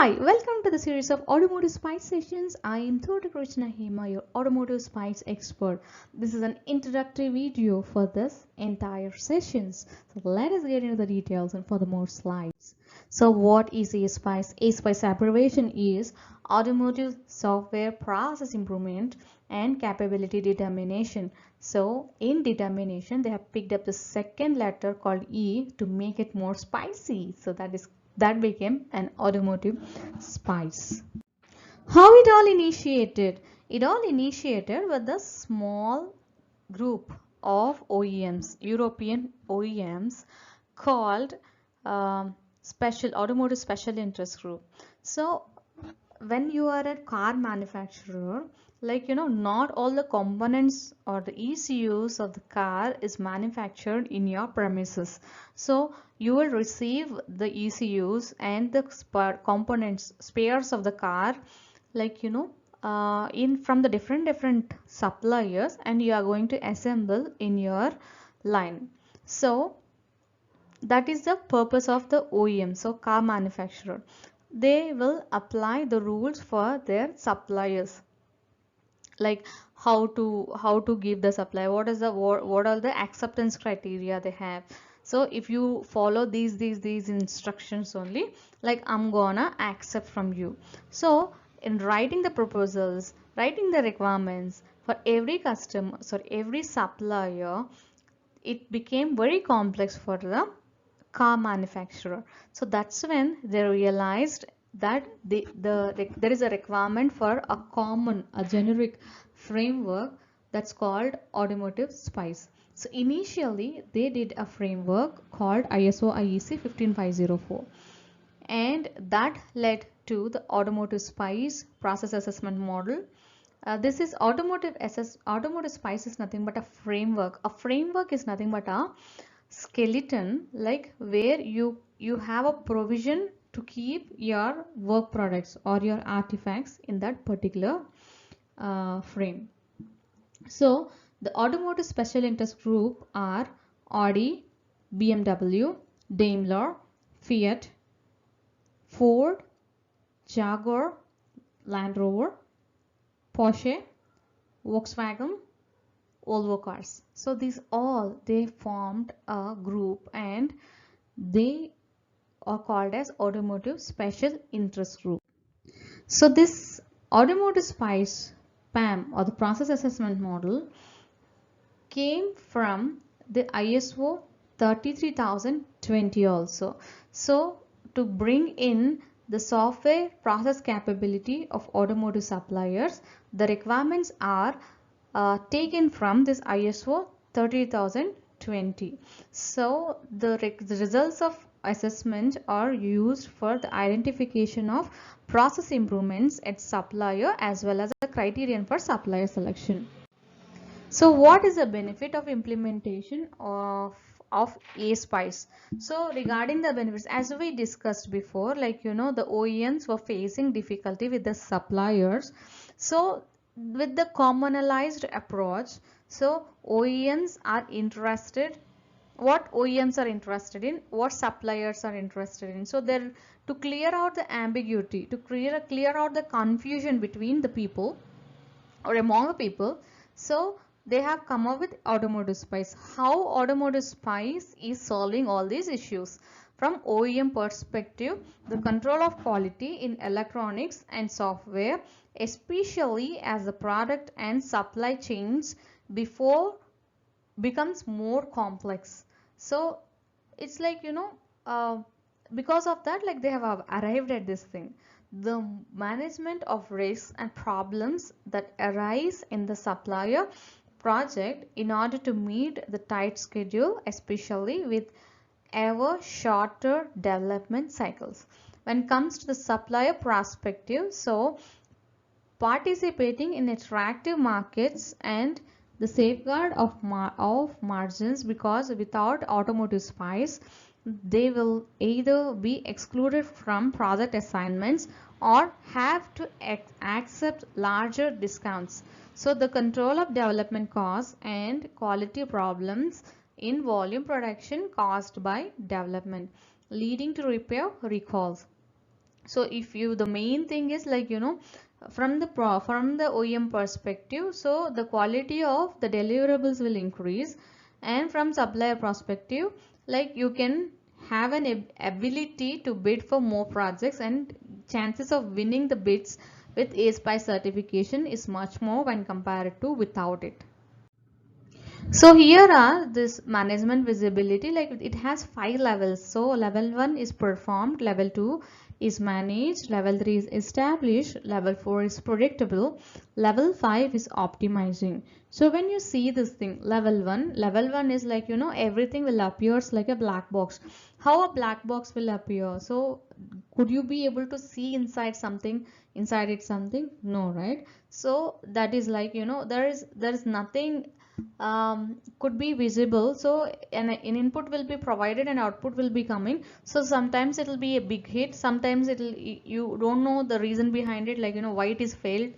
Hi, welcome to the series of Automotive Spice Sessions. I am Thota Krishna Hema, your Automotive Spice expert. This is an introductory video for this entire sessions. So let us get into the details and for the more slides. So what is A-Spice? A-Spice abbreviation is Automotive Software Process Improvement and Capability Determination. So in determination, they have picked up the second letter called E to make it more spicy. So that became an automotive spice. How it all initiated? It all initiated with a small group of OEMs, European OEMs called Automotive Special Interest Group. So when you are a car manufacturer, not all the components or the ECUs of the car is manufactured in your premises. So you will receive the ECUs and the spares of the car, in from the different suppliers, and you are going to assemble in your line. So that is the purpose of the OEM, so car manufacturer. They will apply the rules for their suppliers, like how to give the supply, what are the acceptance criteria they have. So if you follow these instructions only, like I'm gonna accept from you. So in writing the proposals, writing the requirements for every customer, so every supplier, it became very complex for the car manufacturer. So that's when they realized that there is a requirement for a generic framework that's called automotive spice. So initially they did a framework called ISO IEC 15504, and that led to the automotive spice process assessment model. This is automotive spice is nothing but a framework. A framework is nothing but a skeleton, like where you have a provision to keep your work products or your artifacts in that particular frame. So the automotive special interest group are Audi, BMW, Daimler, Fiat, Ford, Jaguar, Land Rover, Porsche, Volkswagen, Volvo cars. So these all, they formed a group and they are called as automotive special interest group. So this automotive spice PAM, or the process assessment model, came from the ISO 33020 also. So to bring in the software process capability of automotive suppliers, the requirements are taken from this ISO 30020. So the results of assessment are used for the identification of process improvements at supplier as well as a criterion for supplier selection. So what is the benefit of implementation of A-Spice? So regarding the benefits, as we discussed before, the OEMs were facing difficulty with the suppliers. So with the commonalized approach, so OEMs are interested, what OEMs are interested in, what suppliers are interested in. So they're to clear out the ambiguity, to clear out the confusion between the people or among the people. So they have come up with automotive spice. How automotive spice is solving all these issues? From OEM perspective, the control of quality in electronics and software, especially as the product and supply chains before becomes more complex. So it's because of that, they have arrived at this thing. The management of risks and problems that arise in the supplier project in order to meet the tight schedule, especially with ever shorter development cycles. When it comes to the supplier perspective, so participating in attractive markets and the safeguard of margins, because without automotive spice they will either be excluded from project assignments or have to accept larger discounts. So the control of development costs and quality problems in volume production caused by development, leading to repair recalls. So if you, the main thing is like, from the OEM perspective, so the quality of the deliverables will increase, and from supplier perspective, like you can have an ability to bid for more projects, and chances of winning the bids with ASPICE certification is much more when compared to without it. So here are this management visibility, like it has 5 levels. So level 1 is performed, level 2 is managed, level 3 is established, level 4 is predictable, level 5 is optimizing. So when you see this thing, level 1 is like, everything will appears like a black box. How a black box will appear? So could you be able to see inside it something? No, right? So that is like, there is nothing could be visible. So an input will be provided and output will be coming. So sometimes it will be a big hit, sometimes you don't know the reason behind it, like, why it is failed.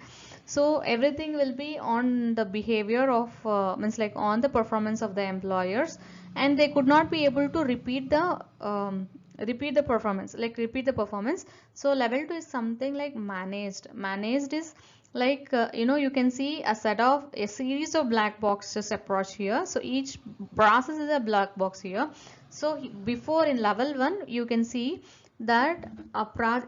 So everything will be on the behavior of means like on the performance of the employers, and they could not be able to repeat the performance, So level 2 is something like managed is like, you can see a series of black boxes approach here. So each process is a black box here. So before, in level 1, you can see that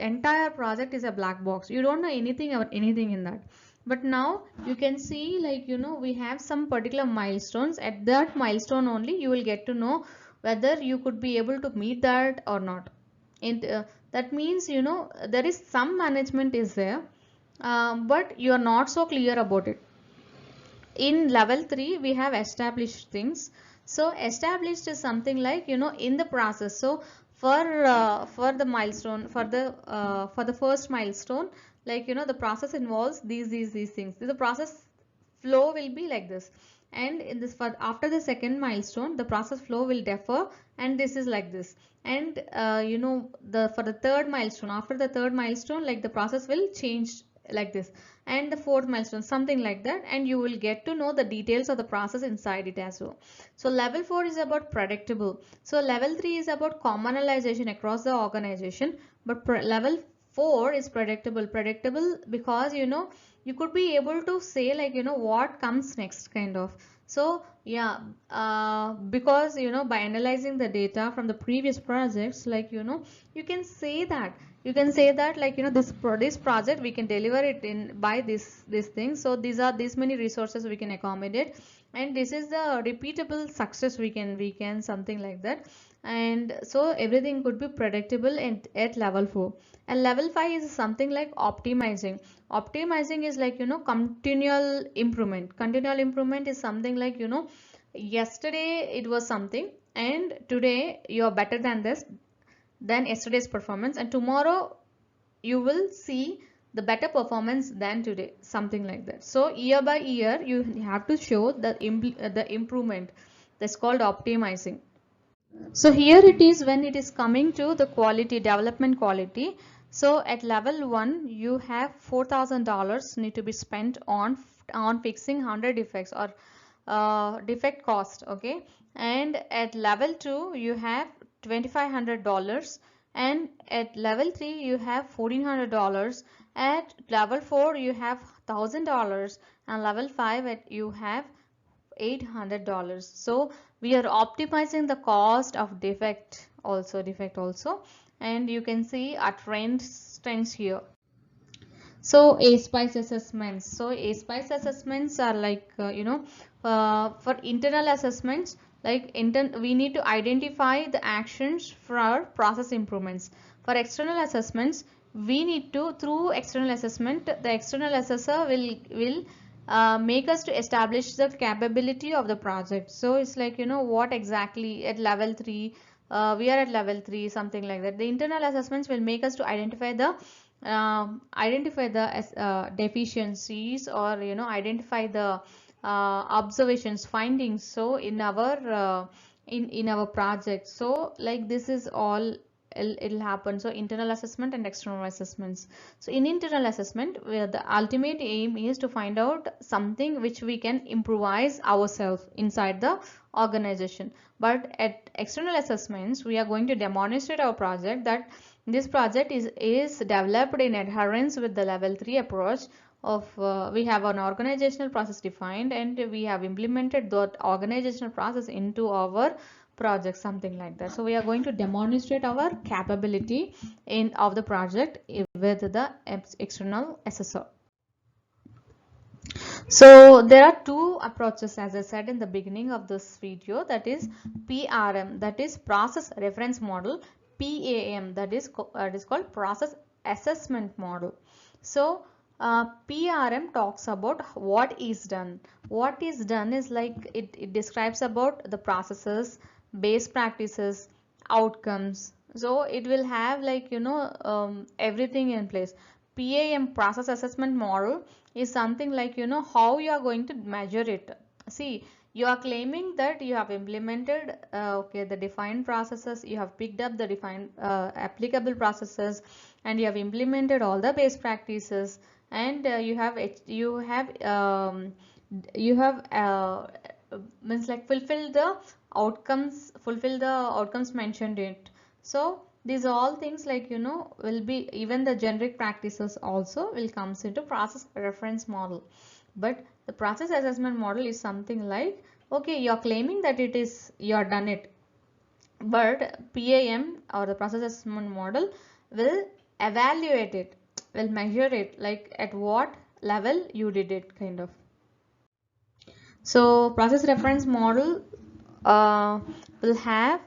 entire project is a black box. You don't know anything about anything in that. But now you can see, like, we have some particular milestones. At that milestone only you will get to know whether you could be able to meet that or not. And that means, there is some management is there, but you are not so clear about it. In level 3 we have established things. So established is something like, in the process. So for the milestone, for the first milestone, like, the process involves these things. The process flow will be like this, and in this, for after the second milestone, the process flow will differ, and this is like this. And the for the third milestone, after the third milestone, like, the process will change like this, and the fourth milestone something like that, and you will get to know the details of the process inside it as well. So level 4 is about predictable. So level 3 is about commonalization across the organization, but level 4 is predictable because, you could be able to say, like, what comes next, kind of. So yeah, because, by analyzing the data from the previous projects, like, you can say that like, this project we can deliver it in by this thing. So these many resources we can accommodate, and this is the repeatable success we can something like that. And so everything could be predictable at level 4. And level 5 is something like optimizing is like, continual improvement is something like, yesterday it was something, and today you are better than yesterday's performance, and tomorrow you will see the better performance than today, something like that. So year by year you have to show the improvement. That's called optimizing. So here it is when it is coming to the quality, development quality. So at level 1 you have $4,000 need to be spent on fixing 100 defects, or defect cost, okay. And at level 2 you have $2,500, and at level 3 you have $1,400, at level 4 you have $1,000, and level 5 you have $800. So we are optimizing the cost of defect also, and you can see a trends here. So ASPICE assessments. So ASPICE assessments are like, for internal assessments, like we need to identify the actions for our process improvements. For external assessments, we need to, through external assessment, the external assessor will make us to establish the capability of the project. So it's like, what exactly at level 3, we are at level 3, something like that. The internal assessments will make us to identify the deficiencies, or, identify the observations, findings, so in our project. So like, this is all it'll happen. So internal assessment and external assessments. So in internal assessment, where the ultimate aim is to find out something which we can improvise ourselves inside the organization. But at external assessments, we are going to demonstrate our project, that This project is developed in adherence with the level 3 approach of we have an organizational process defined and we have implemented that organizational process into our project, something like that. So we are going to demonstrate our capability in of the project with the external assessor. So there are two approaches, as I said in the beginning of this video, that is PRM, that is process reference model, PAM, that is called process assessment model. So PRM talks about what is done. What is done is like it describes about the processes, best practices, outcomes. So it will have like everything in place. PAM, process assessment model, is something like how you are going to measure it. See, you are claiming that you have implemented okay, the defined processes, you have picked up the defined applicable processes, and you have implemented all the best practices, and you have means like fulfill the outcomes mentioned in it. So these all things like will be, even the generic practices also will comes into process reference model. But the process assessment model is something like, okay, you're claiming that it is, you're done it, but PAM or the process assessment model will evaluate it, will measure it, like at what level you did it, kind of. So process reference model uh, will have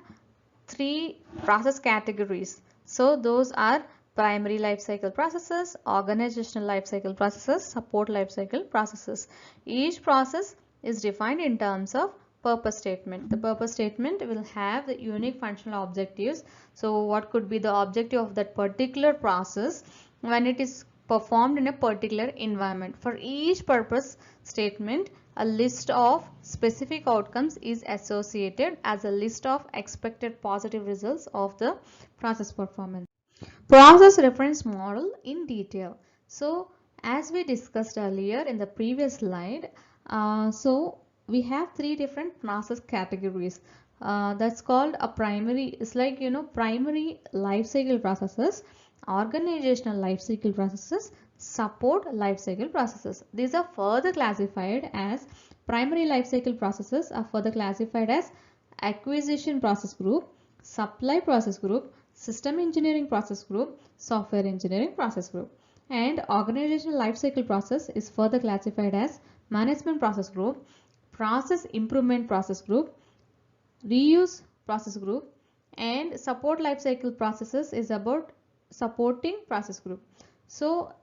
three process categories. So those are primary life cycle processes, organizational life cycle processes, support life cycle processes. Each process is defined in terms of purpose statement. The purpose statement will have the unique functional objectives. So what could be the objective of that particular process when it is performed in a particular environment. For each purpose statement, a list of specific outcomes is associated as a list of expected positive results of the process performance. Process reference model in detail. So as we discussed earlier in the previous slide, so we have three different process categories. That's called a primary, it's like primary life cycle processes, organizational life cycle processes, support life cycle processes. These are further classified as primary life cycle processes are further classified as acquisition process group, supply process group, system engineering process group, software engineering process group. And organizational life cycle process is further classified as management process group, process improvement process group, reuse process group, and support lifecycle processes is about supporting process group. So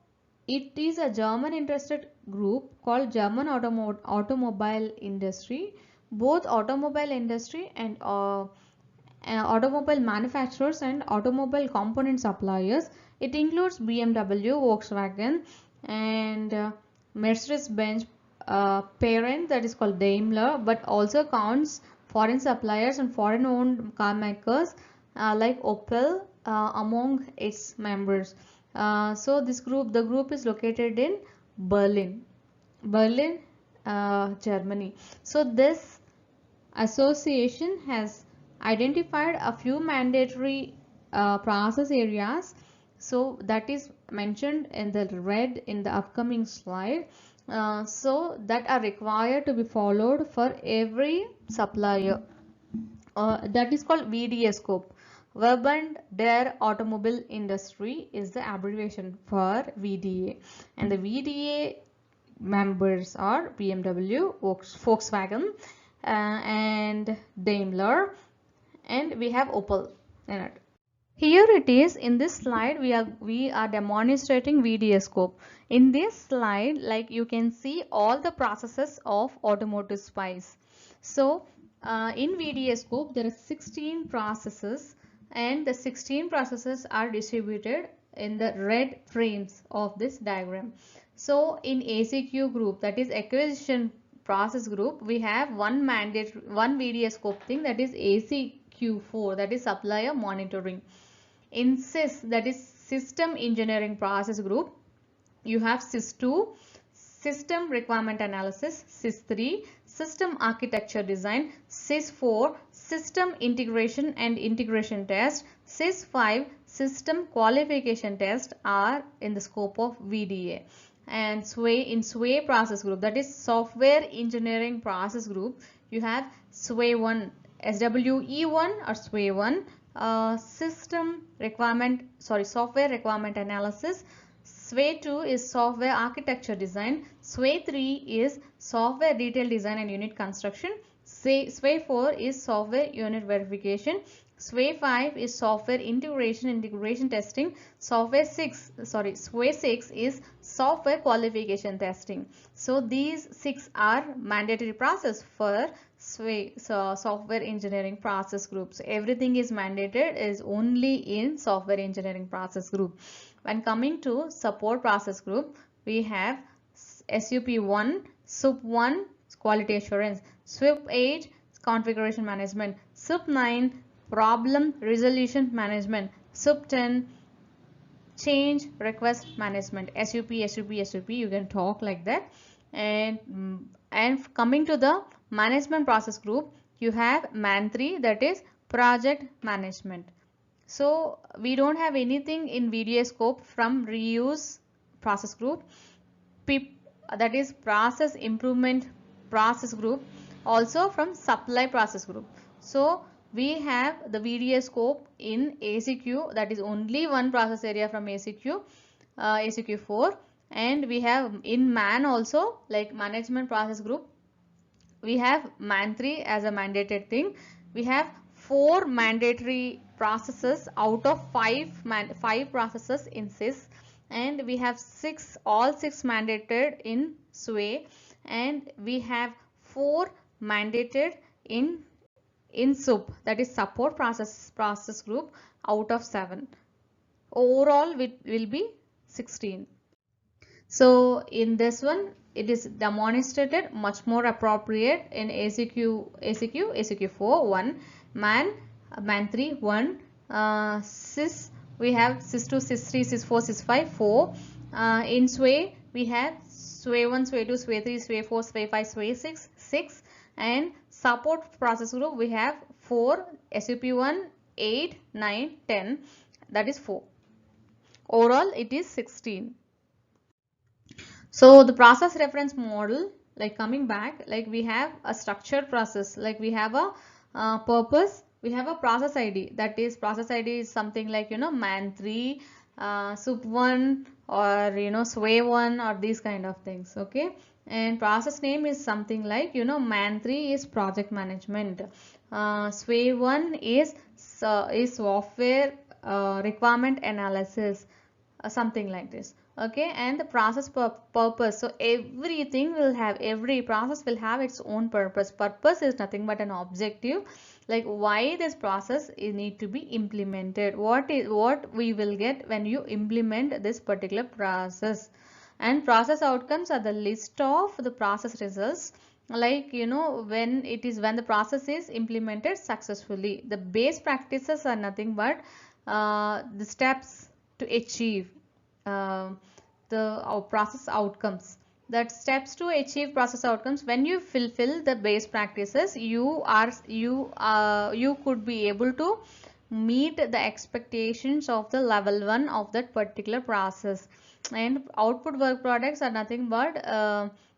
it is a German interested group called German automobile industry. Both automobile industry and automobile manufacturers and automobile component suppliers. It includes BMW, Volkswagen, and Mercedes-Benz parent, that is called Daimler, but also counts foreign suppliers and foreign owned car makers like Opel among its members. So this group, the group is located in Berlin, Germany. So this association has identified a few mandatory process areas, so that is mentioned in the red in the upcoming slide, so that are required to be followed for every supplier. That is called VDA scope. Verbund der Automobile Industry is the abbreviation for VDA, and the VDA members are BMW, Volkswagen, and Daimler, and we have Opel in it. Here it is. In this slide we are demonstrating VDA scope. In this slide, like you can see all the processes of automotive spice. So in VDA scope there are 16 processes, and the 16 processes are distributed in the red frames of this diagram. So in ACQ group, that is acquisition process group, we have one VDA scope thing, that is ACQ4, that is supplier monitoring. In SIS, that is system engineering process group, you have SIS2, system requirement analysis, SIS3, system architecture design, SIS4, system integration and integration test, SIS5, system qualification tests are in the scope of VDA. And SWAY process group, that is software engineering process group, you have SWAY1, SWE1 or SWAY1, software requirement analysis. SWAY2 is software architecture design. SWAY3 is software detail design and unit construction. SWAY4 is software unit verification. SWAY5 is software integration testing. SWAY6 is software qualification testing. So these 6 are mandatory process for software engineering process groups. Everything is mandated is only in software engineering process group. When coming to support process group, we have SUP1, SUP1 quality assurance, SUP8 configuration management, SUP9 problem resolution management, SUP10 change request management. SUP, you can talk like that. And coming to the management process group, you have MAN3, that is project management. So we don't have anything in VDA scope from reuse process group. PIP, that is process improvement process group, also from supply process group. So we have the VDA scope in ACQ, that is only one process area from ACQ, ACQ4, and we have in MAN also, like management process group, we have MAN3 as a mandated thing. We have 4 mandatory processes out of 5 processes in SIS, and we have all 6 mandated in SWAY, and we have 4 mandated in SUP, that is support process group, out of 7. Overall it will be 16. So in this one, it is demonstrated much more appropriate in ACQ4 1, MAN3 1, SIS we have SIS2, SIS3, SIS4, SIS5 4. In SWAY we have SWAY1, SWAY2, SWAY3, SWAY4, SWAY5, SWAY6 6, and support process group we have 4, SUP1 8, 9, 10, that is 4. Overall it is 16. So the process reference model, like coming back, like we have a structured process, like we have a purpose, we have a process ID, that is process ID is something like MAN3, SUP1, or SWAY1, or these kind of things, okay. And process name is something like MAN3 is project management, SWAY1 is software requirement analysis, something like this, okay. And the process purpose, so every process will have its own purpose. Purpose is nothing but an objective, like why this process need to be implemented, what we will get when you implement this particular process. And process outcomes are the list of the process results, like when the process is implemented successfully. The base practices are nothing but the steps to achieve the process outcomes. That steps to achieve process outcomes, when you fulfill the base practices, you could be able to meet the expectations of the level 1 of that particular process. And output work products are nothing but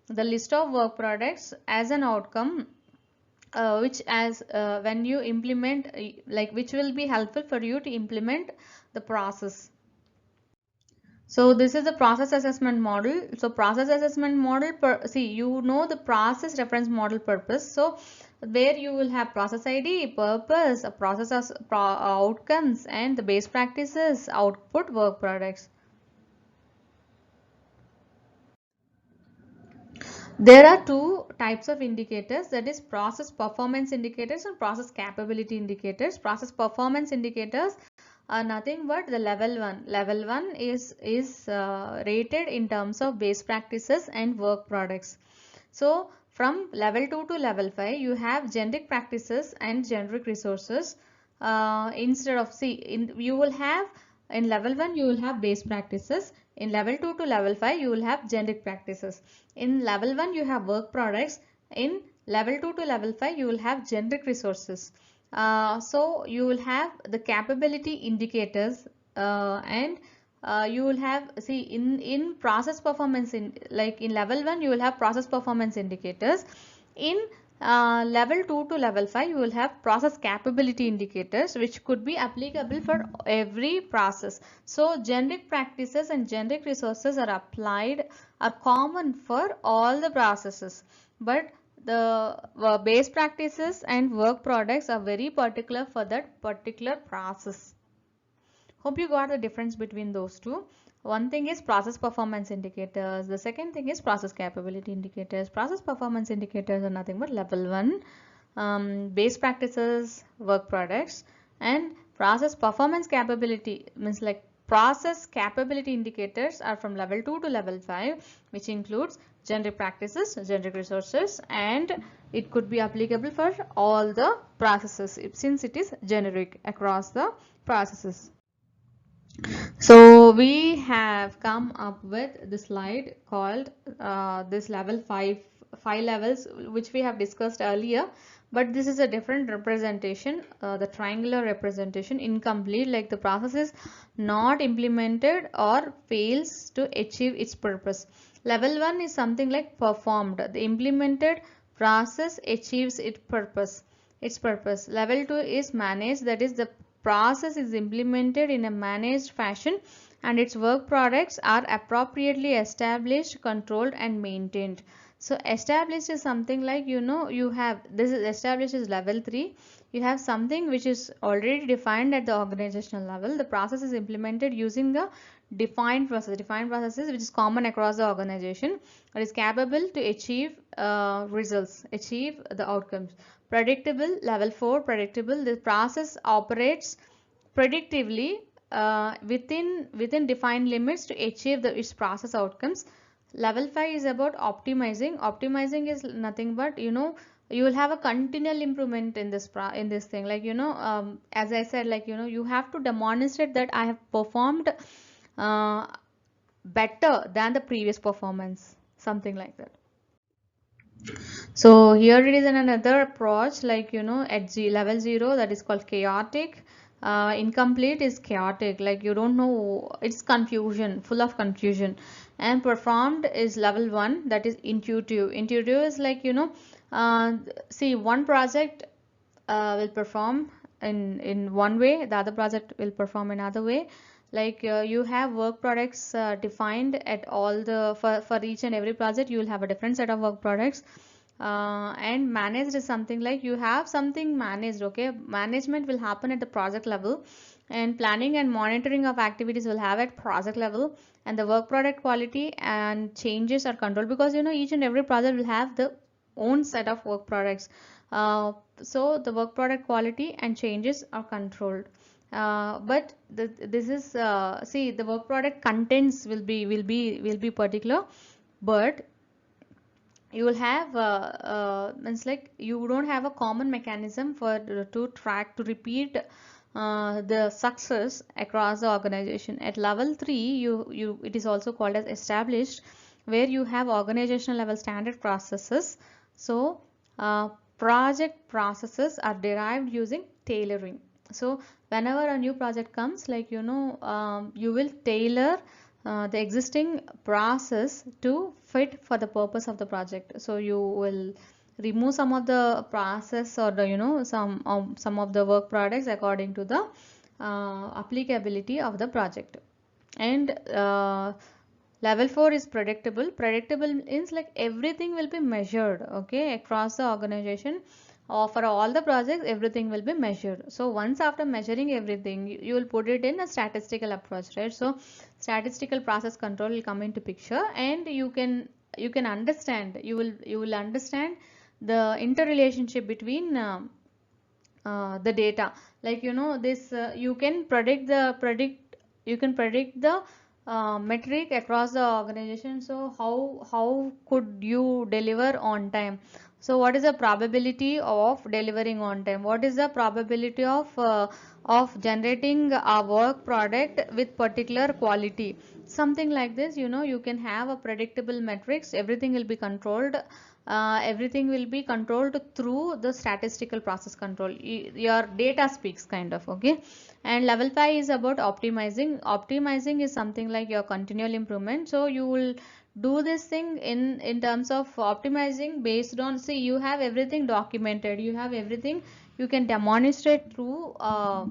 the list of work products as an outcome, which when you implement, which will be helpful for you to implement the process. So this is the process assessment model. So process assessment model, the process reference model purpose. So where you will have process ID, purpose, process outcomes, and the base practices, output work products. There are 2 types of indicators, that is process performance indicators and process capability indicators. Process performance indicators are nothing but the level 1. Level 1 is rated in terms of base practices and work products. So from level 2 to level 5, you have generic practices and generic resources. Instead of you will have in level 1 you will have base practices. In level 2 to level 5 you will have generic practices. In level 1 you have work products. In level 2 to level 5 you will have generic resources. So you will have the capability indicators and you will have, see, in process performance, in like in level 1 you will have process performance indicators. In level 2 to level 5 you will have process capability indicators, which could be applicable for every process. So generic practices and generic resources are applied, are common for all the processes, but the base practices and work products are very particular for that particular process. Hope you got the difference between those two. One thing is process performance indicators. The second thing is process capability indicators. Process performance indicators are nothing but level 1 base practices, work products, and process performance capability means like process capability indicators are from level 2 to level 5, which includes generic practices, generic resources, and it could be applicable for all the processes since it is generic across the processes. So we have come up with the slide called this level 5 levels, which we have discussed earlier, but this is a different representation, the triangular representation, incomplete, like the process is not implemented or fails to achieve its purpose. Level 1 is something like performed, the implemented process achieves its purpose. Level 2 is managed, that is the process is implemented in a managed fashion and its work products are appropriately established, controlled, and maintained. So established is something like, you have, this is established is level 3. You have something which is already defined at the organizational level. The process is implemented using the defined processes which is common across the organization, or is capable to achieve results, achieve the outcomes. Predictable, level 4, predictable, the process operates predictively within defined limits to achieve its process outcomes. Level 5 is about optimizing. Optimizing is nothing but, you will have a continual improvement in this thing, like, as I said, like, you have to demonstrate that I have performed better than the previous performance, something like that. So here it is in another approach, like, at level 0, that is called chaotic. Incomplete is chaotic, like you don't know, it's confusion, full of confusion. And performed is level 1, that is intuitive. Intuitive is like, see, one project will perform in one way, the other project will perform another way. Like you have work products defined at all the for each and every project, you will have a different set of work products. And managed is something like you have something managed, okay, management will happen at the project level, and planning and monitoring of activities will have at project level, and the work product quality and changes are controlled, because each and every project will have the own set of work products. So the work product quality and changes are controlled. But this is see, the work product contents will be particular, but you will have it's like you don't have a common mechanism for to track, to repeat the success across the organization. At level 3, you it is also called as established, where you have organizational level standard processes. So project processes are derived using tailoring. So whenever a new project comes, like, you will tailor the existing process to fit for the purpose of the project. So you will remove some of the process, or the some of the work products according to the applicability of the project. And level 4 is predictable. Predictable means like everything will be measured, okay, across the organization, or for all the projects everything will be measured. So once after measuring everything, you will put it in a statistical approach, right? So statistical process control will come into picture, and you can understand, you will understand the interrelationship between the data, like, this you can predict the metric across the organization. So how could you deliver on time? So what is the probability of delivering on time? What is the probability of generating a work product with particular quality? Something like this, you can have a predictable metrics, everything will be controlled everything will be controlled through the statistical process control. Your data speaks kind of, okay. And level 5 is about optimizing. Optimizing is something like your continual improvement. So you will do this thing in terms of optimizing based on, see, you have everything documented, you have everything, you can demonstrate through a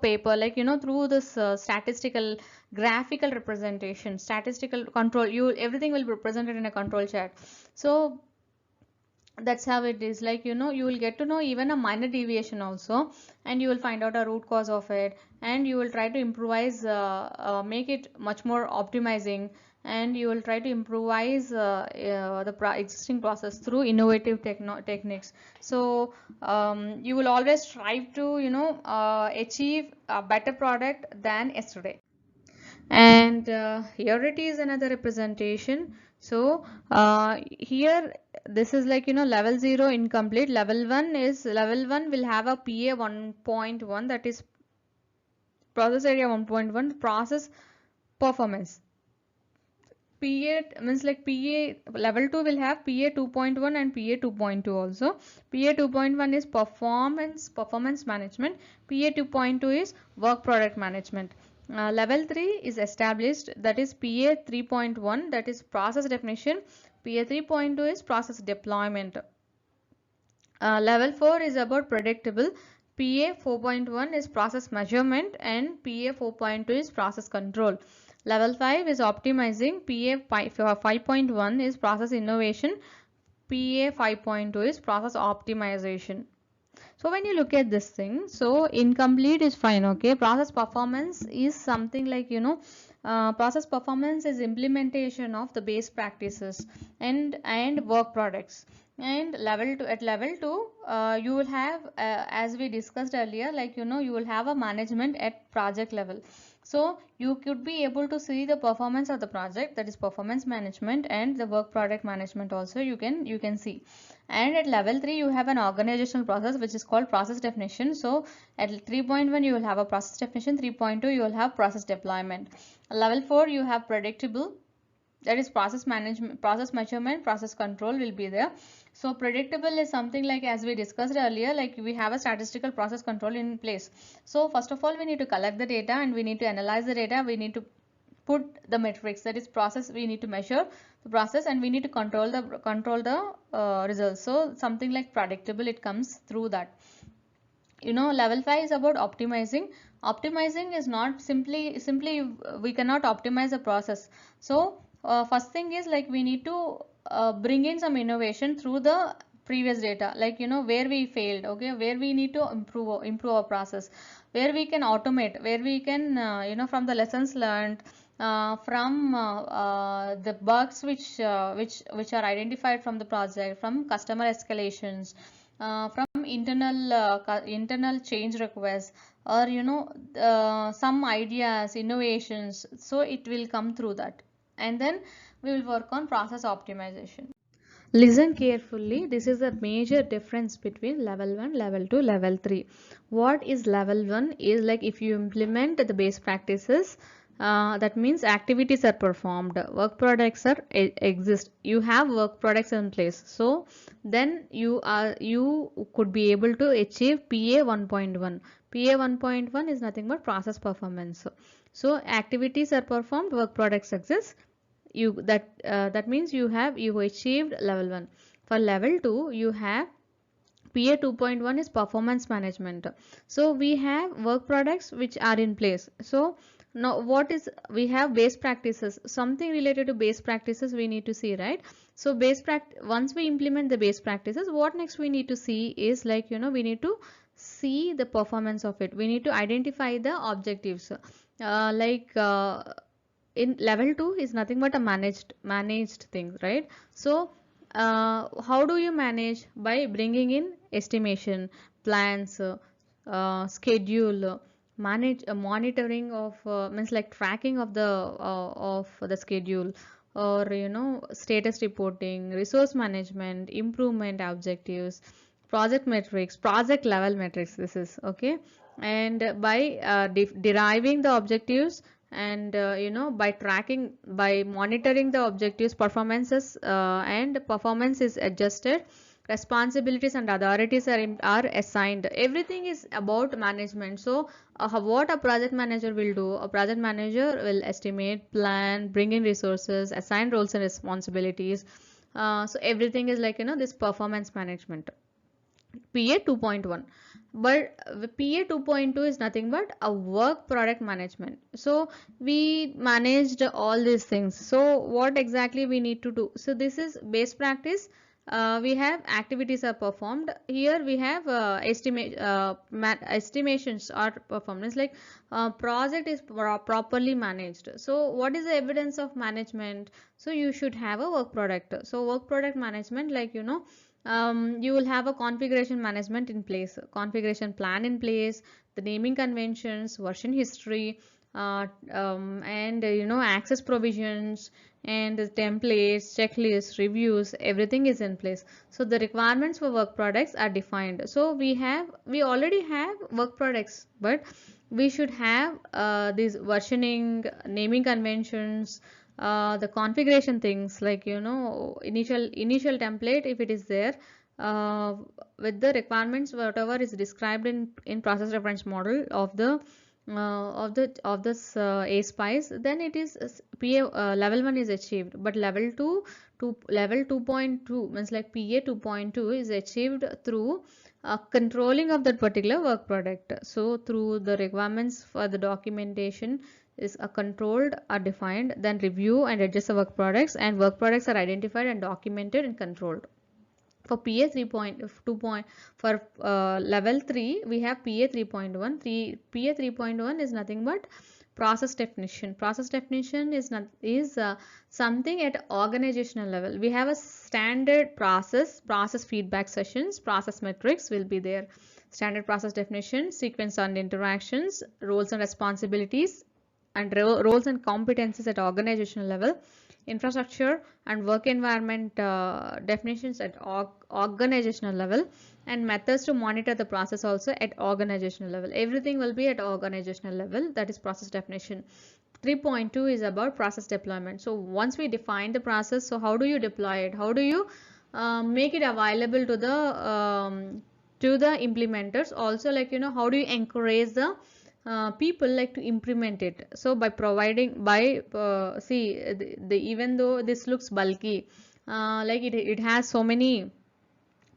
paper, like through this statistical graphical representation, statistical control, you everything will be represented in a control chart. So that's how it is, like you will get to know even a minor deviation also, and you will find out a root cause of it, and you will try to improvise, make it much more optimizing, and you will try to improvise the existing process through innovative techniques. So you will always strive to achieve a better product than yesterday. And here it is another representation. So here this is like level 0 incomplete. Level 1 is, level 1 will have a PA 1.1, that is process area 1.1, process performance. PA means like PA level 2 will have PA 2.1 and PA 2.2 also. PA 2.1 is performance management. PA 2.2 is work product management. Level 3 is established, that is PA 3.1, that is process definition. PA 3.2 is process deployment. Level 4 is about predictable. PA 4.1 is process measurement, and PA 4.2 is process control. Level 5 is optimizing. PA 5.1 is process innovation. PA 5.2 is process optimization. So when you look at this thing, so incomplete is fine, okay. Process performance is something like process performance is implementation of the best practices and work products. And level 2, at level 2 you will have, as we discussed earlier, like you will have a management at project level. So you could be able to see the performance of the project, that is performance management, and the work product management also you can see. And at level 3 you have an organizational process which is called process definition. So at 3.1 you will have a process definition, 3.2 you will have process deployment. Level 4 you have predictable, that is process management, process measurement, process control will be there. So predictable is something like, as we discussed earlier, like we have a statistical process control in place. So first of all we need to collect the data, and we need to analyze the data, we need to put the metrics, that is process, we need to measure the process, and we need to control the results. So something like predictable, it comes through that. Level 5 is about optimizing. Optimizing is not simply we cannot optimize the process. So first thing is like we need to bring in some innovation through the previous data, like where we failed, okay, where we need to improve our process, where we can automate, where we can from the lessons learned, from the bugs which are identified from the project, from customer escalations, from internal change requests, or some ideas, innovations. So it will come through that, and then we will work on process optimization. Listen carefully. This is a major difference between level 1, level 2, level 3. What is level 1 is like if you implement the best practices, that means activities are performed, work products are exist, you have work products in place. So then you could be able to achieve PA 1.1. PA 1.1 is nothing but process performance. So activities are performed, work products exist, that means you achieved level 1. For level 2 you have PA 2.1 is performance management. So we have work products which are in place. So now what is, we have base practices, something related to base practices we need to see, right? So once we implement the base practices, what next we need to see is like we need to see the performance of it, we need to identify the objectives, in level 2 is nothing but a managed thing, right? So how do you manage? By bringing in estimation, plans, schedule, manage monitoring of means like tracking of the schedule, or status reporting, resource management, improvement objectives, project metrics, project level metrics, this is okay. And by deriving the objectives and by monitoring the objectives, performances, and performance is adjusted, responsibilities and authorities are assigned. Everything is about management. So what a project manager will do, a project manager will estimate, plan, bring in resources, assign roles and responsibilities. So everything is like this performance management. PA 2.1, but PA 2.2 is nothing but a work product management. So we managed all these things. So what exactly we need to do? So this is base practice. We have activities are performed. Here we have estimations are performed. It's like project is properly managed. So what is the evidence of management? So you should have a work product. So work product management, like you will have a configuration management in place, configuration plan in place, the naming conventions, version history, and access provisions and the templates, checklists, reviews, everything is in place. So the requirements for work products are defined. So we already have work products, but we should have these versioning, naming conventions, the configuration things, like initial template if it is there, uh, with the requirements whatever is described in process reference model of the of this ASPICE, then it is PA level 1 is achieved. But level 2.2 means like PA 2.2 is achieved through controlling of that particular work product. So through the requirements for the documentation is controlled, are defined, then review and adjust the work products, and work products are identified and documented and controlled. For PA 3.2 for level 3 we have PA 3.1. PA 3.1 is nothing but process definition. Process definition is something at organizational level. We have a standard process feedback sessions, process metrics will be there, standard process definition, sequence and interactions, roles and responsibilities, and roles and competencies at organizational level, infrastructure and work environment definitions at organizational level, and methods to monitor the process also at organizational level. Everything will be at organizational level, that is process definition. 3.2 is about process deployment. So once we define the process, so how do you deploy it, how do you make it available to the implementers also, like how do you encourage the people like to implement it? So by providing see even though this looks bulky, like it has so many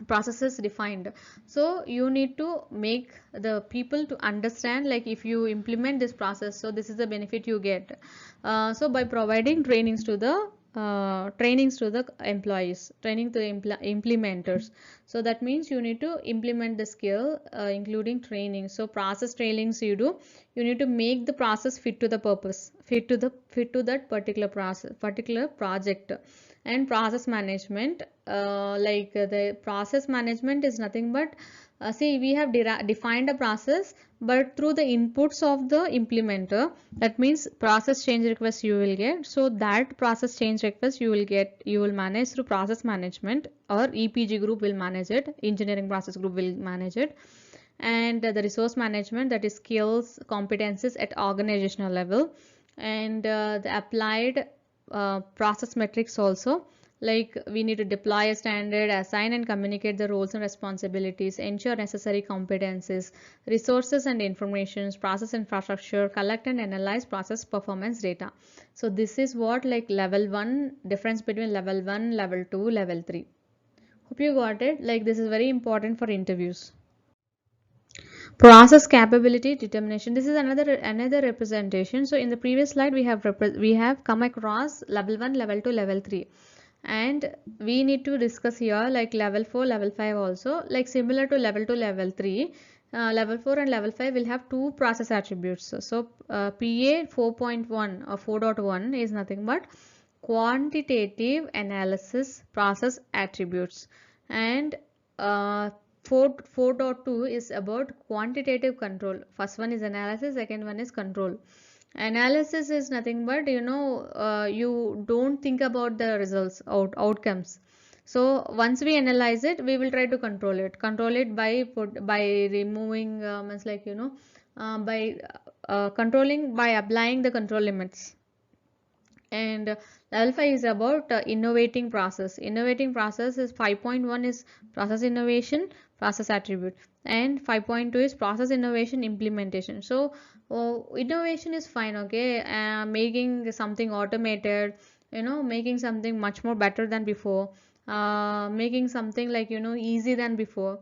processes defined, so you need to make the people to understand, like if you implement this process, so this is the benefit you get. So by providing trainings to the employees, training to the implementers, so that means you need to implement the skill, including training. So process trainings you need to make the process fit to the purpose, fit to that particular project. And process management, the process management is nothing but see we have defined a process, but through the inputs of the implementer, that means process change request you will get. So that process change request you will manage through process management, or EPG group will manage it, engineering process group will manage it. And the resource management, that is skills, competencies at organizational level. And the applied process metrics also, like we need to deploy a standard, assign and communicate the roles and responsibilities, ensure necessary competencies, resources and informations, process infrastructure, collect and analyze process performance data. So this is what, like level 1, difference between level 1, level 2, level 3. Hope you got it. Like this is very important for interviews. Process capability determination, this is another representation. So in the previous slide we have come across level 1, level 2, level 3, and we need to discuss here like level 4, level 5 also, like similar to level 2, level 3. Level 4 and level 5 will have two process attributes. So PA 4.1 or 4.1 is nothing but quantitative analysis process attributes, and 4.2 is about quantitative control. First one is analysis, second one is control. Analysis is nothing but you don't think about the results, outcomes. So once we analyze it, we will try to control it by removing means like by controlling by applying the control limits. And level 5 is about innovating process. Innovating process is 5.1 is process innovation, process attribute, and 5.2 is process innovation implementation. So innovation is fine, okay, making something automated, making something much more better than before, making something like easy than before.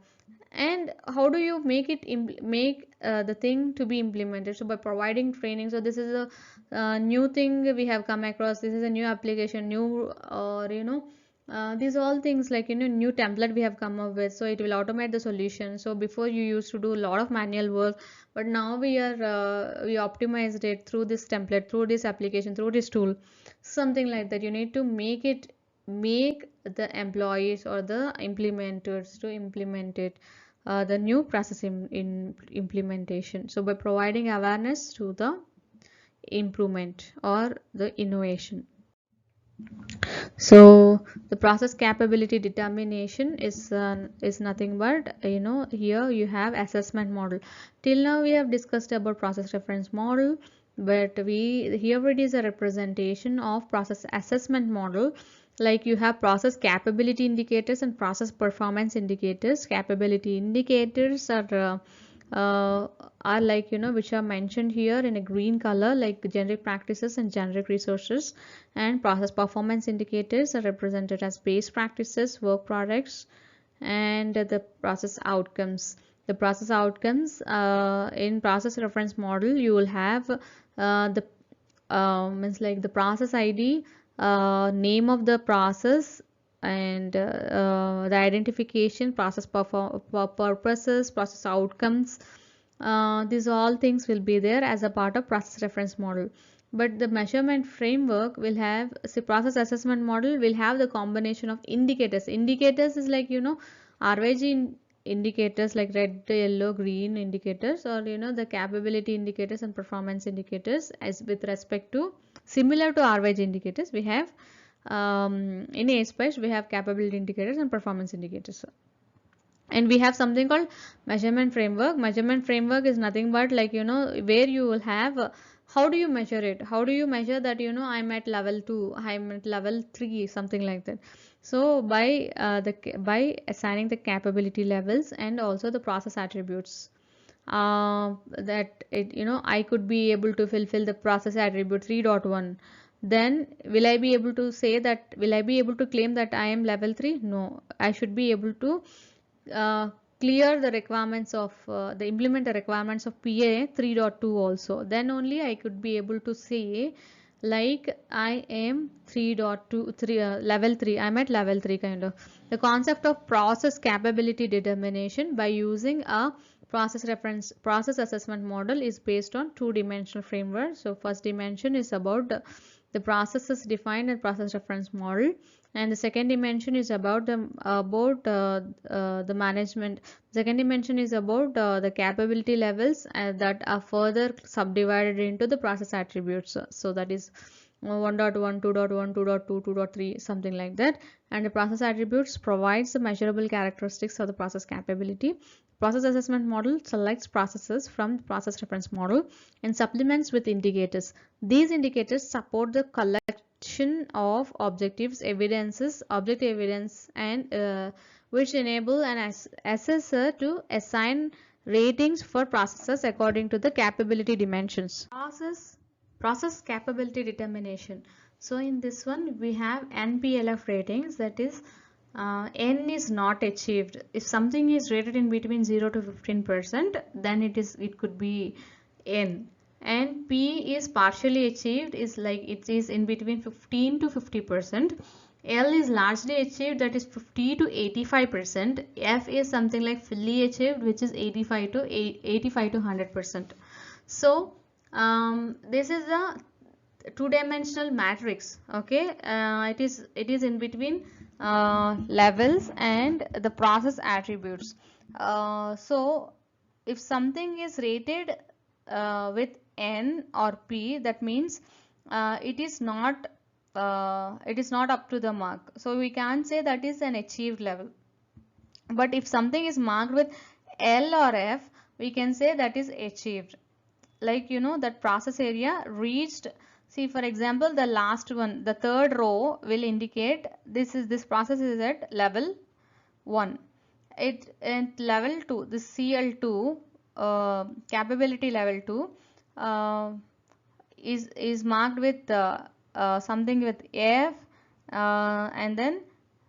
And how do you make it make the thing to be implemented? So by providing training. So this is a new thing we have come across, this is a new application, new, or these all things like new template we have come up with, so it will automate the solution. So before you used to do a lot of manual work, but now we optimized it through this template, through this application, through this tool, something like that. You need to make the employees or the implementers to implement it, the new process in implementation. So by providing awareness to the improvement or the innovation. So the process capability determination is nothing but, here you have assessment model. Till now we have discussed about process reference model, but here it is a representation of process assessment model. Like you have process capability indicators and process performance indicators. Capability indicators uh, are like, which are mentioned here in a green color, like generic practices and generic resources. And process performance indicators are represented as base practices, work products, and the process outcomes. The process outcomes, in process reference model you will have the means like the process ID, name of the process, and the identification, process purposes, process outcomes. These all things will be there as a part of process reference model. But the measurement framework will have, see, process assessment model will have the combination of indicators. Indicators is like, RYG indicators like red, yellow, green indicators, or the capability indicators and performance indicators. As with respect to, similar to RYG indicators, we have in ASPICE we have capability indicators and performance indicators. And we have something called measurement framework. Measurement framework is nothing but like, where you will have, how do you measure it, how do you measure that, I'm at level 2, I'm at level 3, something like that. So by assigning the capability levels and also the process attributes, that it, I could be able to fulfill the process attribute 3.1, then will I be able to say that, will I be able to claim that I am level 3? No, I should be able to uh, clear the requirements of the implement the requirements of PA 3.2 also. Then only I could be able to say like I am 3.2 3 level 3, I'm at level 3 kind of. The concept of process capability determination by using a process assessment model is based on two-dimensional framework. So first dimension is about the processes defined in process reference model, and the second dimension is about the management. Second dimension is about the capability levels that are further subdivided into the process attributes. So that is 1.1, 2.1, 2.2, 2.3, something like that. And the process attributes provides the measurable characteristics of the process capability. Process assessment model selects processes from the process reference model and supplements with indicators. These indicators support the collection of objective evidence, and which enable an assessor to assign ratings for processes according to the capability dimensions. Process capability determination. So in this one we have NPLF ratings, that is N is not achieved. If something is rated in between 0 to 15%, then it could be N. And P is partially achieved, is like it is in between 15 to 50%. L is largely achieved, that is 50 to 85%. F is something like fully achieved, which is 85 to 100%. So this is a two-dimensional matrix. Okay, it is in between levels and the process attributes. So if something is rated with N or P, that means it is not up to the mark, so we can't say that is an achieved level. But if something is marked with L or F, we can say that is achieved. like that process area reached. See, for example, the last one, the third row will indicate this process is at level 1. It at level 2, this CL2, capability level 2, uh, is marked with something with F, and then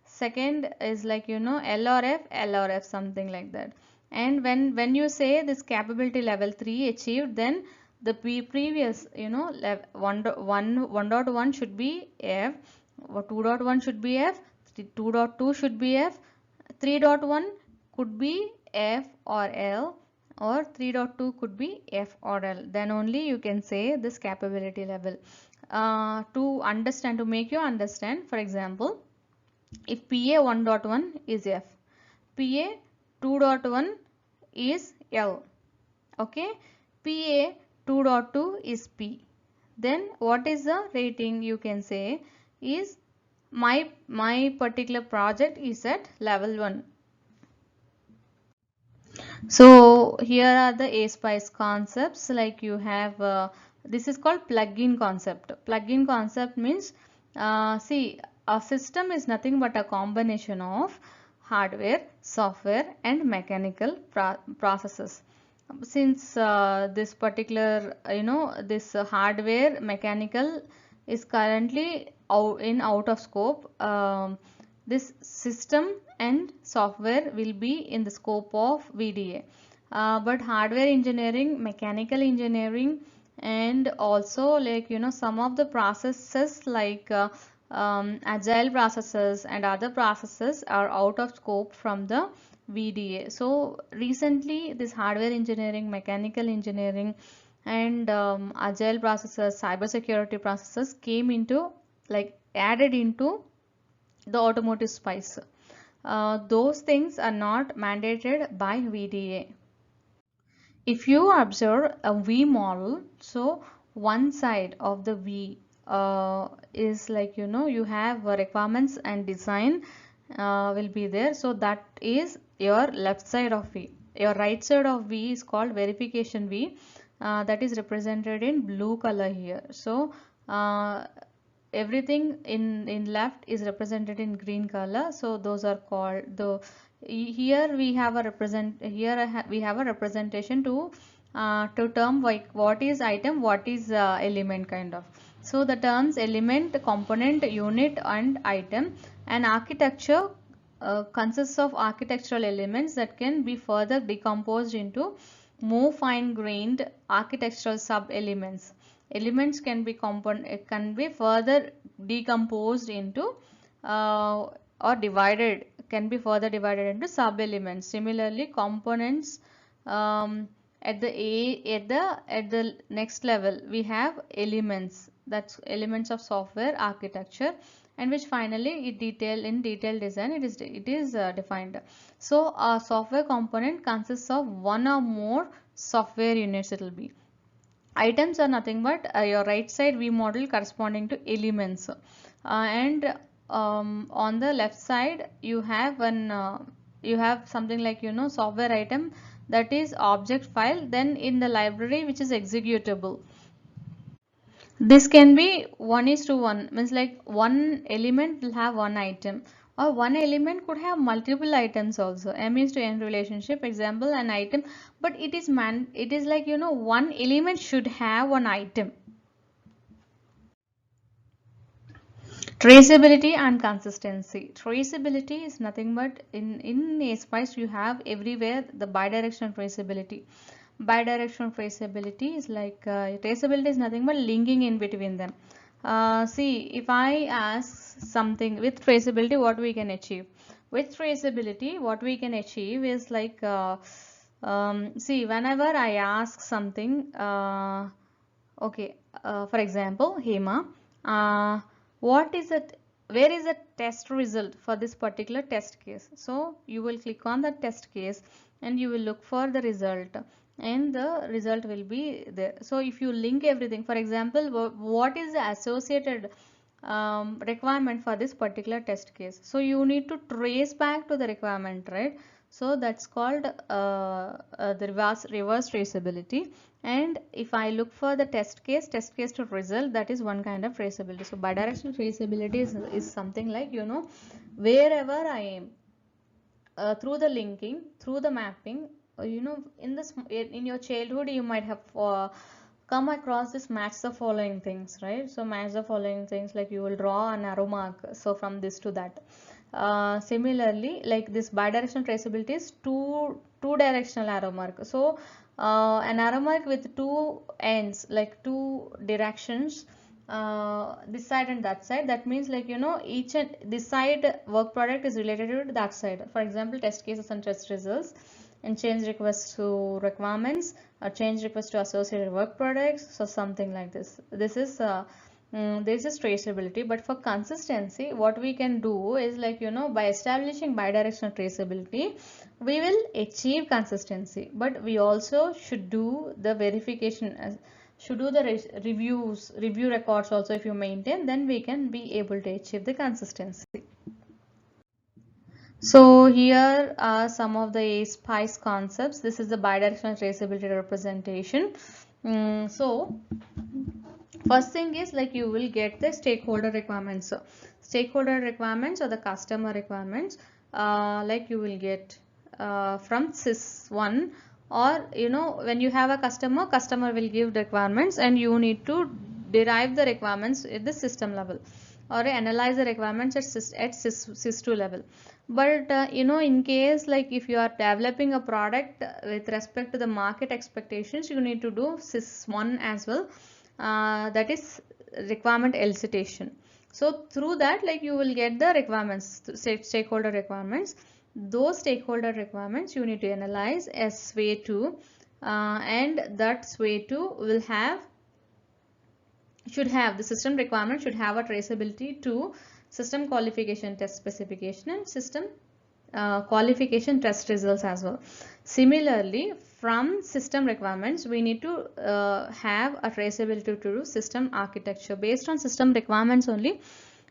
second is like L or F, L or F, something like that. And when you say this capability level 3 achieved, then the previous 1.1 should be F, 2.1 should be F, 2.2 should be F, 3.1 could be F or L, or 3.2 could be F or L. Then only you can say this capability level. To make you understand, for example, if PA 1.1 is F, PA 2.1 is L, okay, PA 2.2 is P, then what is the rating? You can say is my particular project is at level 1. So here are the A-Spice concepts. Like you have this is called plug-in concept. Plug-in concept means see, a system is nothing but a combination of hardware, software and mechanical processes. Since this particular this hardware mechanical is currently out of scope, this system and software will be in the scope of VDA. But hardware engineering, mechanical engineering, and also like some of the processes like agile processes and other processes are out of scope from the VDA. So recently this hardware engineering, mechanical engineering and agile processes, cybersecurity processes came into, like added into the automotive spice. Those things are not mandated by VDA. If you observe a V model, so one side of the V is like you have requirements and design will be there. So that is your left side of V. Your right side of V is called verification V. That is represented in blue color here. So everything in left is represented in green color. So those are called the, here we have a we have a representation to term like what is item, what is element kind of. So the terms element, component, unit and item. And architecture consists of architectural elements that can be further decomposed into more fine-grained architectural sub-elements. Elements can be further decomposed into or divided, can be further divided into sub-elements. Similarly, components at the next level we have elements, that's elements of software architecture, and which finally in detailed design it is defined. So a software component consists of one or more software units. It will be items are nothing but your right side V model corresponding to elements, and on the left side you have you have something like software item, that is object file, then in the library which is executable. This can be 1:1, means like one element will have one item, or one element could have multiple items also. M:N relationship, example an item, but it is like one element should have one item. Traceability and consistency. Traceability is nothing but in ASPICE you have everywhere the bidirectional traceability. Bidirectional traceability is like traceability is nothing but linking in between them. See, if I ask something with traceability, what we can achieve? With traceability, what we can achieve is like see, whenever I ask something, okay, for example, Hema, what is it? Where is the test result for this particular test case? So you will click on the test case and you will look for the result, and the result will be there. So if you link everything, for example, what is the associated requirement for this particular test case? So you need to trace back to the requirement, right? So that's called the reverse traceability. And if I look for the test case to result, that is one kind of traceability. So bidirectional traceability is something like, wherever I am, through the linking, through the mapping, in your childhood you might have come across this match the following things, right? So match the following things, like you will draw an arrow mark, so from this to that. Similarly, like this bidirectional traceability is two directional arrow mark. So an arrow mark with two ends, like two directions, this side and that side. That means, like, each and this side work product is related to that side. For example, test cases and test results, and change requests to requirements, or change requests to associated work products. So something like this. This is traceability. But for consistency, what we can do is, like, by establishing bidirectional traceability, we will achieve consistency. But we also should do the verification, should do the review records also. If you maintain, then we can be able to achieve the consistency. So here are some of the SPICE concepts. This is the bidirectional traceability representation. So first thing is, like, you will get the stakeholder requirements. So stakeholder requirements or the customer requirements, like you will get from sys1, or when you have a customer will give requirements, and you need to derive the requirements at the system level, or analyze the requirements at sys2 level. But in case, like, if you are developing a product with respect to the market expectations, you need to do sys1 as well, that is requirement elicitation. So through that, like, you will get the requirements, stakeholder requirements. Those stakeholder requirements you need to analyze as SWAY2, and that SWAY2 will should have the system requirement should have a traceability to system qualification test specification and system qualification test results as well. Similarly, from system requirements, we need to have a traceability to system architecture. Based on system requirements only,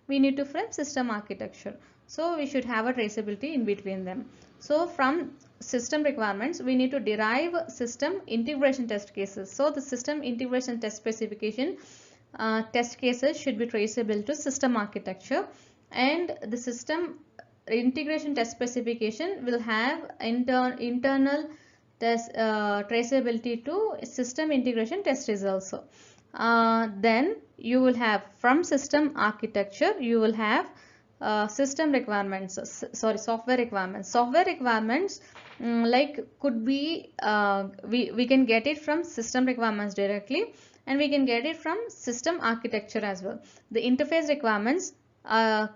we need to frame system architecture. So we should have a traceability in between them. So from system requirements, we need to derive system integration test cases. So the system integration test specification test cases should be traceable to system architecture, and the system integration test specification will have internal test traceability to system integration test results. Then you will have, from system architecture, you will have system requirements, software requirements. Software requirements, like, could be we can get it from system requirements directly, and we can get it from system architecture as well. The interface requirements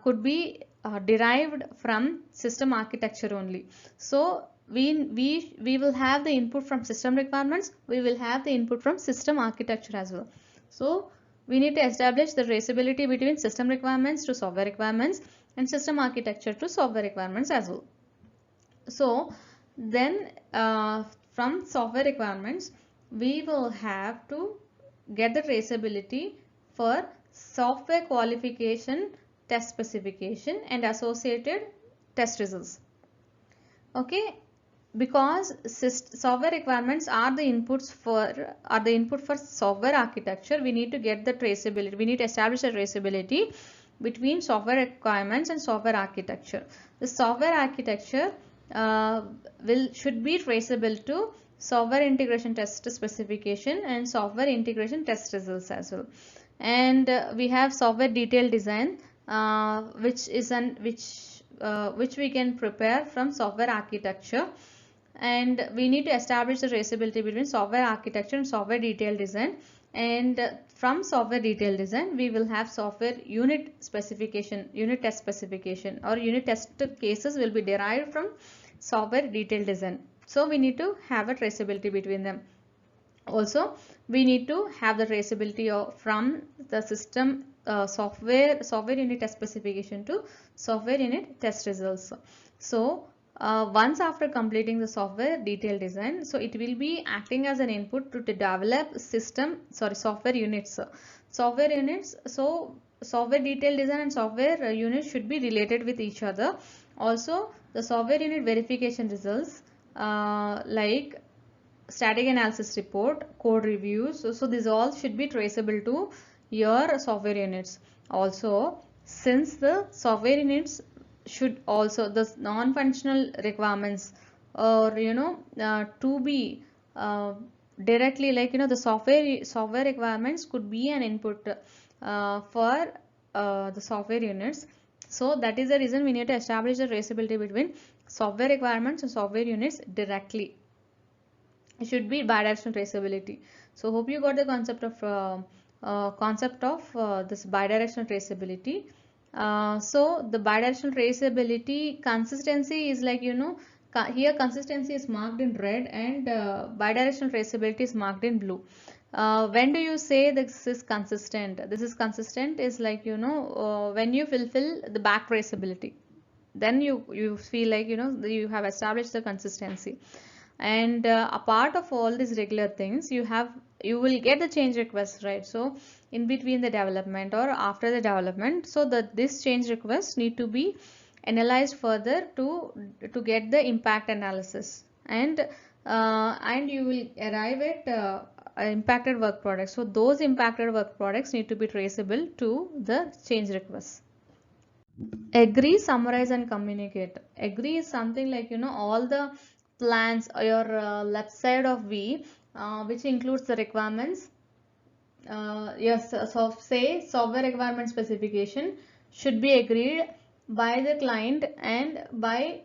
could be derived from system architecture only. So we will have the input from system requirements, we will have the input from system architecture as well. So we need to establish the traceability between system requirements to software requirements and system architecture to software requirements as well. So then from software requirements, we will have to get the traceability for software qualification test specification and associated test results. Okay, because software requirements are the input for software architecture, we need to get the traceability. We need to establish a traceability between software requirements and software architecture. The software architecture should be traceable to software integration test specification and software integration test results as well. And we have software detailed design, which we can prepare from software architecture, and we need to establish the traceability between software architecture and software detailed design. And from software detailed design, we will have software unit specification, unit test specification, or unit test cases will be derived from software detailed design. So we need to have a traceability between them. Also, we need to have the traceability from the system software unit test specification to software unit test results. So once after completing the software detailed design, so it will be acting as an input to develop software units. Software units, so software detailed design and software units should be related with each other. Also, the software unit verification results, like static analysis report, code reviews. So these all should be traceable to your software units. Also, since the software units should also the non-functional requirements, or to be directly, like the software requirements could be an input for the software units. So that is the reason we need to establish the traceability between software requirements and software units directly. It should be bidirectional traceability. So hope you got the concept of this bidirectional traceability. So the bidirectional traceability consistency is like, here consistency is marked in red, and bidirectional traceability is marked in blue. When do you say this is consistent? This is consistent is like, when you fulfill the back traceability, then you feel like, you have established the consistency. And a part of all these regular things, you will get the change request, right? So in between the development or after the development, so that this change requests need to be analyzed further to get the impact analysis, and you will arrive at impacted work products. So those impacted work products need to be traceable to the change requests. Agree, summarize, and communicate. Agree is something like, all the plans, your left side of V, which includes the requirements. Yes, so say software requirement specification should be agreed by the client and by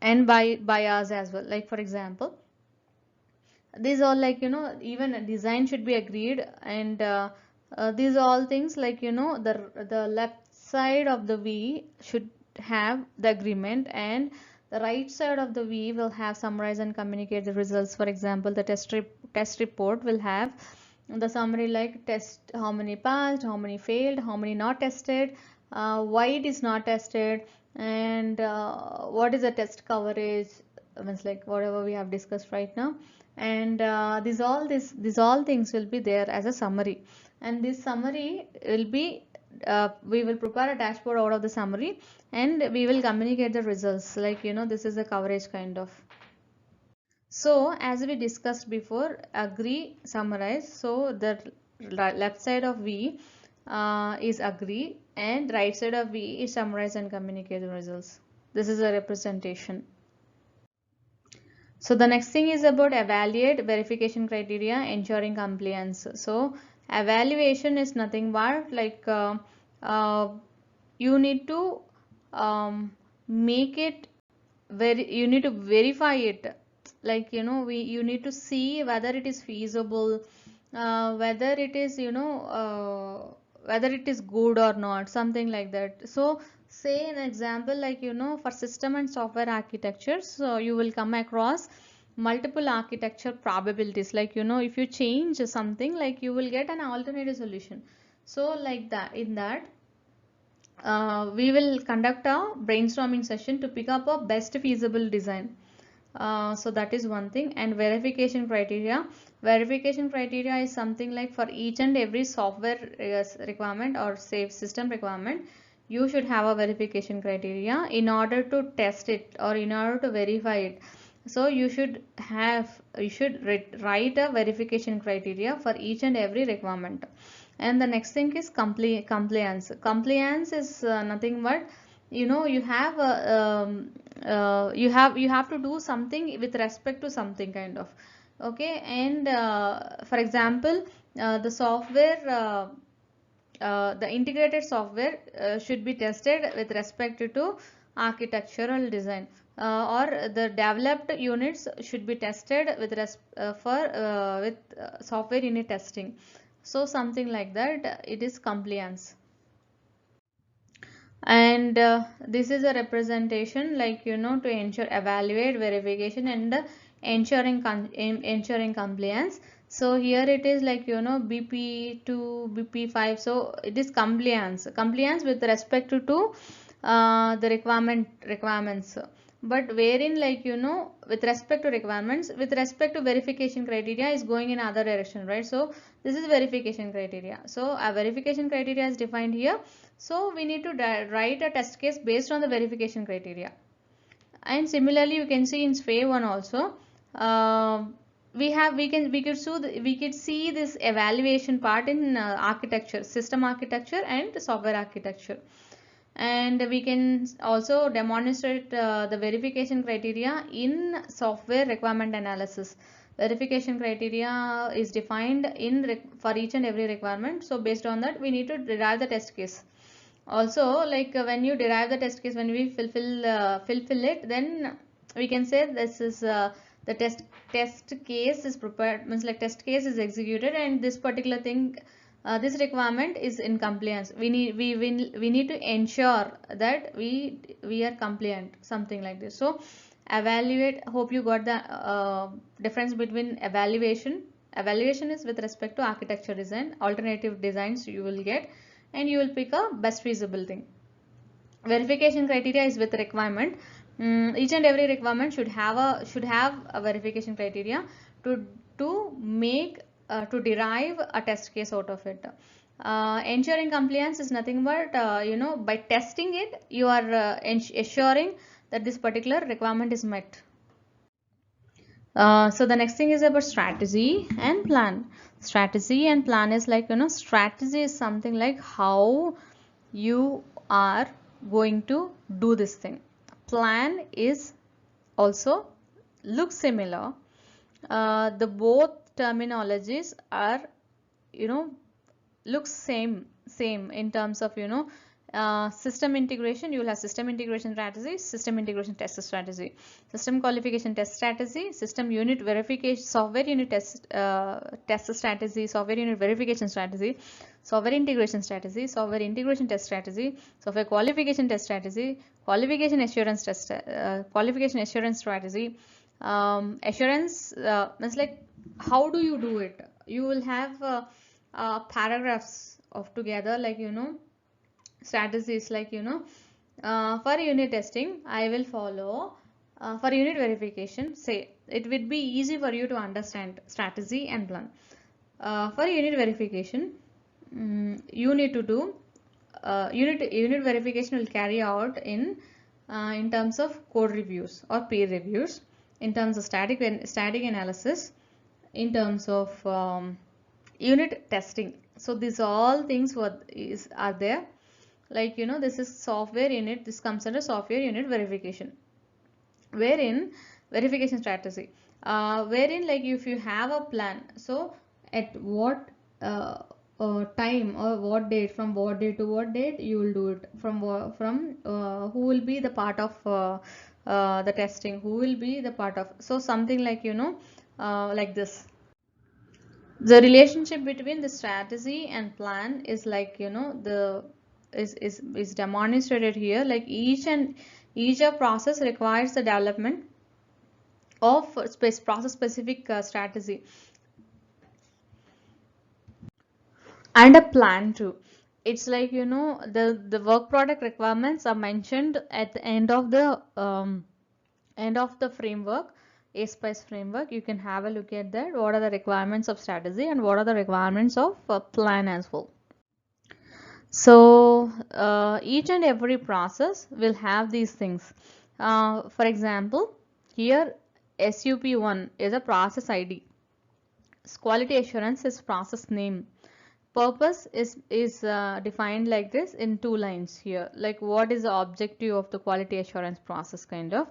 us as well. Like for example, these all, like, even a design should be agreed, and these all things, like, the left side of the V should have the agreement, and the right side of the V will have summarize and communicate the results. For example, the test report will have the summary, like test, how many passed, how many failed, how many not tested, why it is not tested, and what is the test coverage, means like whatever we have discussed right now. And these all things will be there as a summary, and this summary will be, we will prepare a dashboard out of the summary, and we will communicate the results, like, this is the coverage kind of. So as we discussed before, agree, summarize. So the left side of V is agree, and right side of V is summarize and communicate the results. This is a representation. So the next thing is about evaluate, verification criteria, ensuring compliance. So evaluation is nothing but like, uh, you need to make it you need to verify it, like, you need to see whether it is feasible, whether it is, whether it is good or not, something like that. So say an example, like, for system and software architectures, so you will come across multiple architecture probabilities, like, if you change something, like, you will get an alternative solution. So like that, in that, we will conduct a brainstorming session to pick up a best feasible design. So that is one thing. And verification criteria. Verification criteria is something like, for each and every software requirement, or say system requirement, you should have a verification criteria in order to test it, or in order to verify it. So you should write a verification criteria for each and every requirement. And the next thing is compliance. Compliance is nothing but, you have you have to do something with respect to something kind of. Okay, and for example, the software the integrated software should be tested with respect to architectural design, or the developed units should be tested with software unit testing. So something like that, it is compliance. And this is a representation, like, to ensure, evaluate, verification, and ensuring compliance. So here it is like, BP2, BP5. So it is compliance with respect to the requirements. But wherein, like, with respect to requirements, with respect to verification criteria is going in other direction, right? So this is verification criteria. So a verification criteria is defined here. So we need to write a test case based on the verification criteria. And similarly, you can see in SPAY 1 also, We could see this evaluation part in architecture, system architecture and software architecture. And we can also demonstrate the verification criteria in software requirement analysis. Verification criteria is defined in for each and every requirement. So based on that, we need to derive the test case. Also, like when you derive the test case, when we fulfill it, then we can say this is the test case is prepared, means like test case is executed, and this particular thing, this requirement is in compliance. We need to ensure that we are compliant, something like this. So evaluate, hope you got the difference between evaluation. Evaluation is with respect to architecture design, alternative designs you will get, and you will pick a best feasible thing. Verification criteria is with requirement. Each and every requirement should have a verification criteria to make to derive a test case out of it. Ensuring compliance is nothing but by testing it, you are assuring that this particular requirement is met. So the next thing is about strategy and plan. Strategy and plan is like, strategy is something like how you are going to do this thing. Plan is also looks similar. The both terminologies are, you know, looks same in terms of, system integration. You will have system integration strategy, system integration test strategy, system qualification test strategy, system unit verification, software unit test strategy, software unit verification strategy, software integration strategy, software integration test strategy, software qualification test strategy, qualification assurance test qualification assurance strategy. Assurance means like how do you do it? You will have paragraphs of together, like, strategies, like, for unit testing I will follow, for unit verification, say it would be easy for you to understand strategy and plan. For unit verification, you need to do unit verification will carry out in terms of code reviews or peer reviews, in terms of static analysis, in terms of unit testing. So these all things are there, like, this is software unit, this comes under software unit verification, wherein verification strategy, wherein, like, if you have a plan, so at what time or what date, from what date to what date you will do it, from who will be the part of the testing, who will be the part of, so something like, like this. The relationship between the strategy and plan is like, the is demonstrated here, like each of process requires the development of process specific strategy and a plan too. It's like, the work product requirements are mentioned at the end of the framework, A-Spice framework. You can have a look at that, what are the requirements of strategy and what are the requirements of plan as well. So each and every process will have these things. For example, here SUP1 is a process ID. Quality assurance is process name. Purpose is defined like this in 2 lines here, like what is the objective of the quality assurance process, kind of.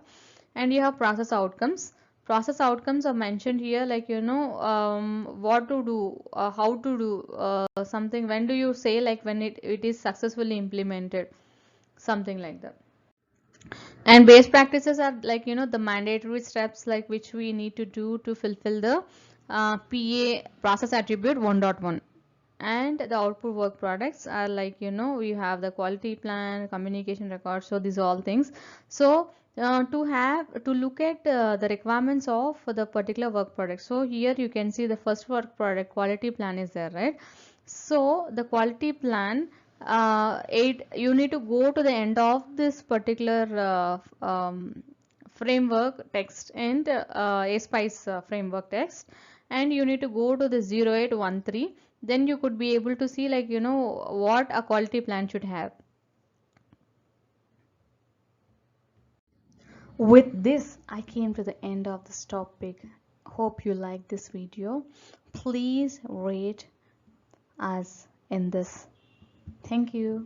And you have process outcomes. Process outcomes are mentioned here, like, what to do, how to do something, when do you say, like when it is successfully implemented, something like that. And best practices are like, the mandatory steps, like which we need to do to fulfill the PA process attribute 1.1. And the output work products are like, we have the quality plan, communication records, so these all things. So to look at the requirements of the particular work product, so here you can see the first work product quality plan is there, right? So the quality plan, you need to go to the end of this particular framework text and A-Spice framework text, and you need to go to the 0813. Then you could be able to see, like, what a quality plan should have. With this, I came to the end of this topic. Hope you like this video. Please rate us in this. Thank you.